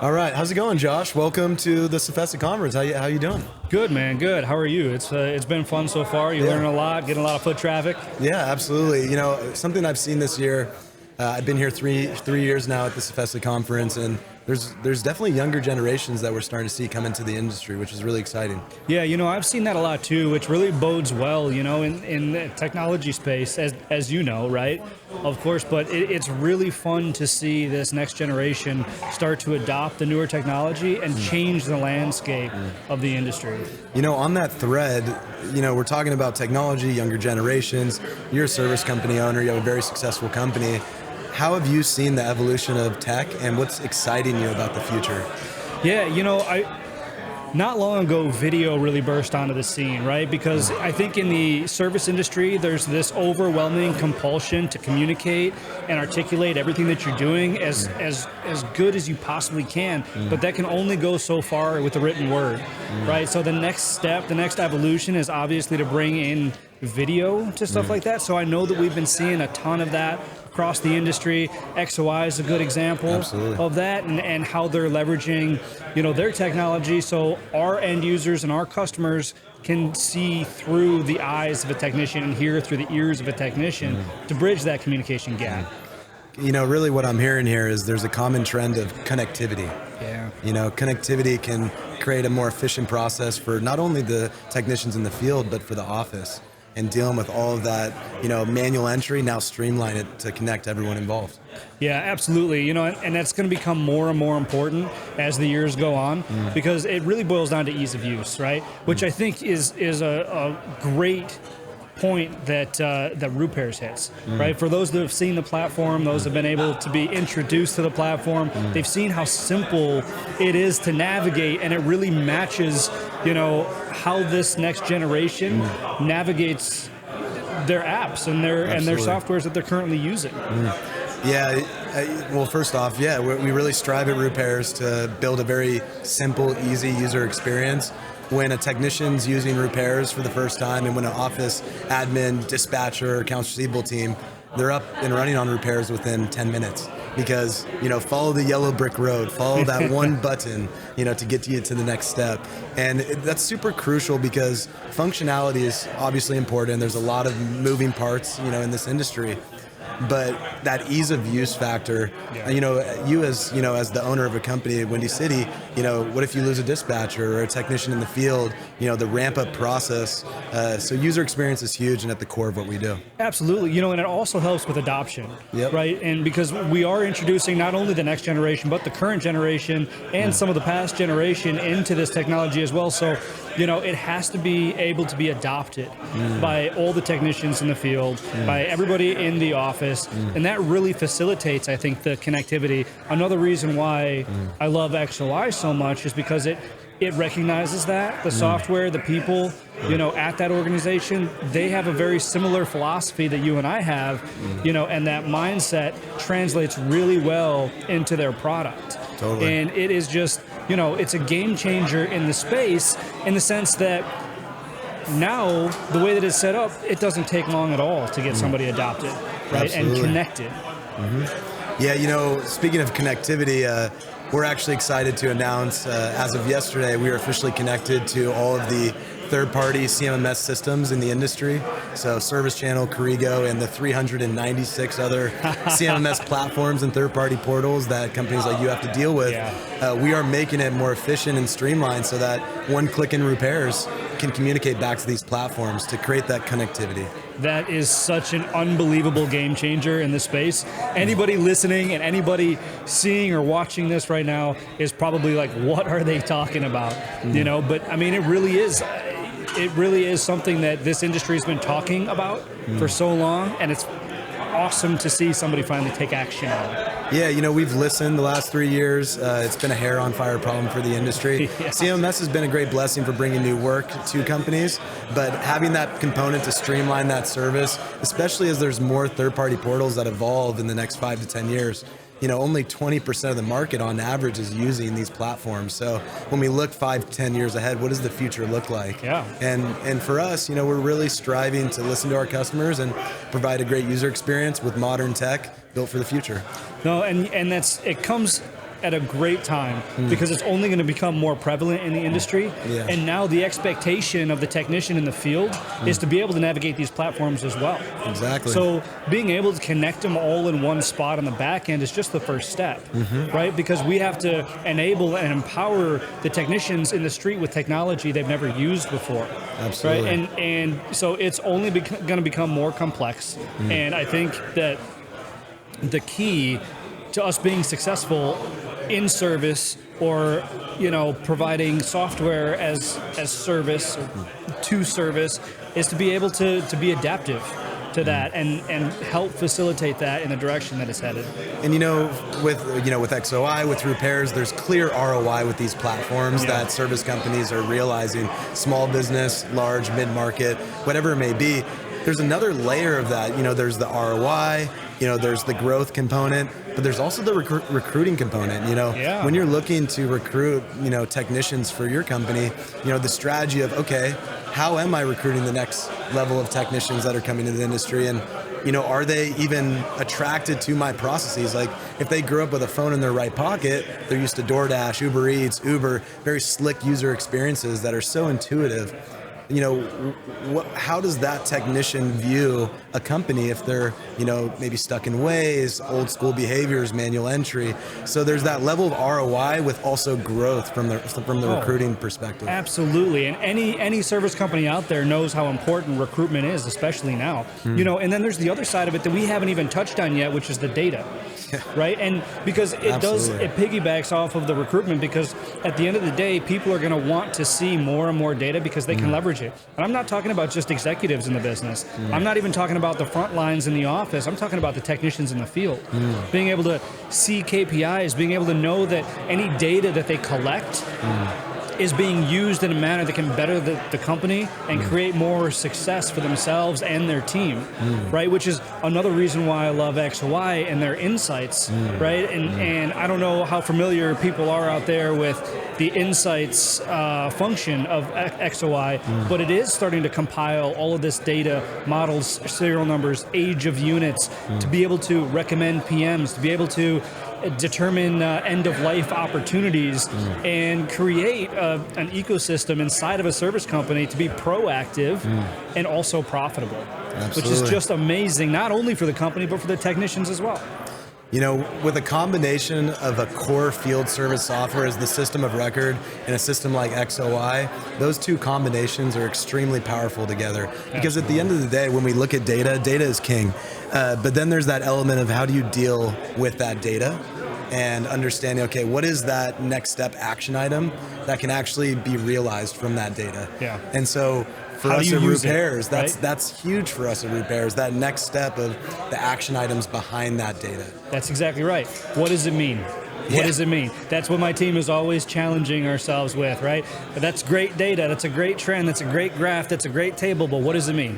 All right, how's it going, Josh? Welcome to the CFESA conference. How you doing? Good, man. Good. How are you? It's been fun so far. You learn a lot, getting a lot of foot traffic. Yeah, absolutely. You know, something I've seen this year. I've been here three years now at the CFESA conference, and there's definitely younger generations that we're starting to see come into the industry, which is really exciting. Yeah, I've seen that a lot too, which really bodes well, in the technology space, as you know, right? Of course, but it's really fun to see this next generation start to adopt the newer technology and change the landscape of the industry. On that thread, we're talking about technology, younger generations. You're a service company owner. You have a very successful company. How have you seen the evolution of tech, and what's exciting you about the future? Yeah, not long ago, video really burst onto the scene, right? Because I think in the service industry, there's this overwhelming compulsion to communicate and articulate everything that you're doing as good as you possibly can. But that can only go so far with the written word, right? So the next step, the next evolution is obviously to bring in video to stuff like that. So I know that we've been seeing a ton of that across the industry. XOI is a good example of that, and how they're leveraging, their technology so our end users and our customers can see through the eyes of a technician and hear through the ears of a technician to bridge that communication gap. Really what I'm hearing here is there's a common trend of connectivity. Yeah. Connectivity can create a more efficient process for not only the technicians in the field, but for the office. And dealing with all of that, manual entry, now streamline it to connect everyone involved. Yeah, absolutely. And that's going to become more and more important as the years go on, because it really boils down to ease of use, right? Which I think is a great point that Repairs hits, right? For those that have seen the platform, those that have been able to be introduced to the platform, they've seen how simple it is to navigate, and it really matches, how this next generation navigates their apps and their softwares that they're currently using. Yeah, well, first off, we really strive at Repairs to build a very simple, easy user experience. When a technician's using Repairs for the first time, and when an office admin, dispatcher, accounts receivable team, they're up and running on Repairs within 10 minutes. Because, follow the yellow brick road, follow that one button, to get you to the next step. And that's super crucial because functionality is obviously important. There's a lot of moving parts, in this industry. But that ease of use factor, you as the owner of a company at Windy City, what if you lose a dispatcher or a technician in the field? The ramp up process. So user experience is huge and at the core of what we do. Absolutely, and it also helps with adoption, right? And because we are introducing not only the next generation, but the current generation and some of the past generation into this technology as well. So, it has to be able to be adopted by all the technicians in the field, by everybody in the office. And that really facilitates, I think, the connectivity. Another reason why I love XOI so much is because it recognizes that the software, the people, at that organization, they have a very similar philosophy that you and I have, and that mindset translates really well into their product. Totally. And it is just, it's a game changer in the space, in the sense that now, the way that it's set up, it doesn't take long at all to get somebody adopted, right? Absolutely. And connected. Yeah, speaking of connectivity, we're actually excited to announce, as of yesterday, we are officially connected to all of the third-party CMMS systems in the industry. So ServiceChannel, Corrigo, and the 396 other CMMS platforms and third-party portals that companies like you have to deal with. We are making it more efficient and streamlined so that one-click in Repairs can communicate back to these platforms to create that connectivity. That is such an unbelievable game changer in the space. Anybody listening and anybody seeing or watching this right now is probably like, what are they talking about? But I mean, it really is something that this industry has been talking about for so long, and it's awesome to see somebody finally take action on it. Yeah, we've listened the last 3 years. It's been a hair on fire problem for the industry. CMMS has been a great blessing for bringing new work to companies, but having that component to streamline that service, especially as there's more third-party portals that evolve in the next 5 to 10 years, only 20% of the market on average is using these platforms. So when we look 5 to 10 years ahead, what does the future look like? Yeah. And for us, we're really striving to listen to our customers and provide a great user experience with modern tech built for the future. No, and it comes at a great time because it's only going to become more prevalent in the industry. Yeah. And now the expectation of the technician in the field is to be able to navigate these platforms as well. Exactly. So being able to connect them all in one spot on the back end is just the first step, right? Because we have to enable and empower the technicians in the street with technology they've never used before. Absolutely. Right? And so it's only going to become more complex. And I think that the key to us being successful in service or providing software as service to service is to be able to be adaptive to that and help facilitate that in the direction that it's headed. And with XOI, with repairs, there's clear ROI with these platforms that service companies are realizing. Small business, large, mid-market, whatever it may be. There's another layer of that. There's the ROI, there's the growth component, but there's also the recruiting component. When you're looking to recruit, technicians for your company, the strategy of, okay, how am I recruiting the next level of technicians that are coming into the industry? And, are they even attracted to my processes? Like if they grew up with a phone in their right pocket, they're used to DoorDash, Uber Eats, Uber, very slick user experiences that are so intuitive. How does that technician view a company if they're, maybe stuck in ways, old school behaviors, manual entry? So there's that level of ROI with also growth from the recruiting perspective. Absolutely, and any service company out there knows how important recruitment is, especially now. And then there's the other side of it that we haven't even touched on yet, which is the data. Right? And because it piggybacks off of the recruitment, because at the end of the day, people are going to want to see more and more data because they can leverage it. And I'm not talking about just executives in the business. I'm not even talking about the front lines in the office. I'm talking about the technicians in the field. Being able to see KPIs, being able to know that any data that they collect is being used in a manner that can better the company and create more success for themselves and their team, right? Which is another reason why I love XOI and their insights, right? And I don't know how familiar people are out there with the insights function of XOI, but it is starting to compile all of this data, models, serial numbers, age of units, to be able to recommend PMs, to be able to determine end-of-life opportunities and create an ecosystem inside of a service company to be proactive and also profitable. Absolutely. Which is just amazing, not only for the company, but for the technicians as well. With a combination of a core field service software as the system of record and a system like XOI, those two combinations are extremely powerful together. Because at the end of the day, when we look at data is king. But then there's that element of how do you deal with that data and understanding, okay, what is that next step action item that can actually be realized from that data? Yeah. And so for How us do at you use repairs, it, right? that's huge for us at repairs, that next step of the action items behind that data. That's exactly right. What does it mean? What does it mean? That's what my team is always challenging ourselves with, right? But that's great data, that's a great trend, that's a great graph, that's a great table, but what does it mean?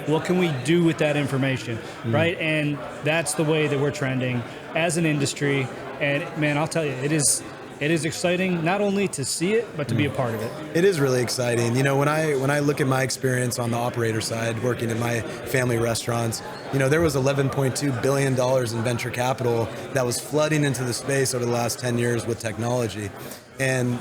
What can we do with that information, right? And that's the way that we're trending as an industry. And man, I'll tell you, it is exciting not only to see it, but to be a part of it. It is really exciting. When I look at my experience on the operator side, working in my family restaurants, there was $11.2 billion in venture capital that was flooding into the space over the last 10 years with technology. And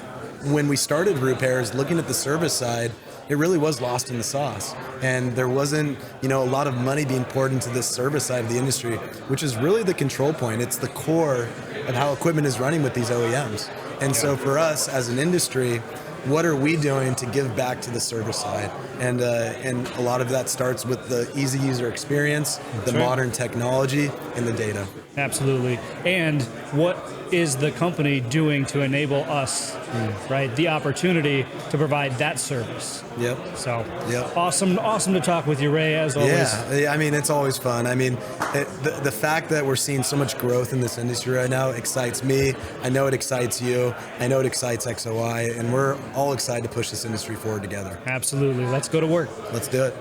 when we started repairs, looking at the service side, it really was lost in the sauce. And there wasn't, a lot of money being poured into this service side of the industry, which is really the control point. It's the core of how equipment is running with these OEMs. And so for us as an industry, what are we doing to give back to the service side? And a lot of that starts with the easy user experience, the modern technology, and the data. Absolutely. And what is the company doing to enable us, right, the opportunity to provide that service? Yep. So awesome to talk with you, Ray, as always. Yeah, I mean, it's always fun. I mean, the fact that we're seeing so much growth in this industry right now excites me. I know it excites you. I know it excites XOI, and we're all excited to push this industry forward together. Absolutely. Let's go to work. Let's do it.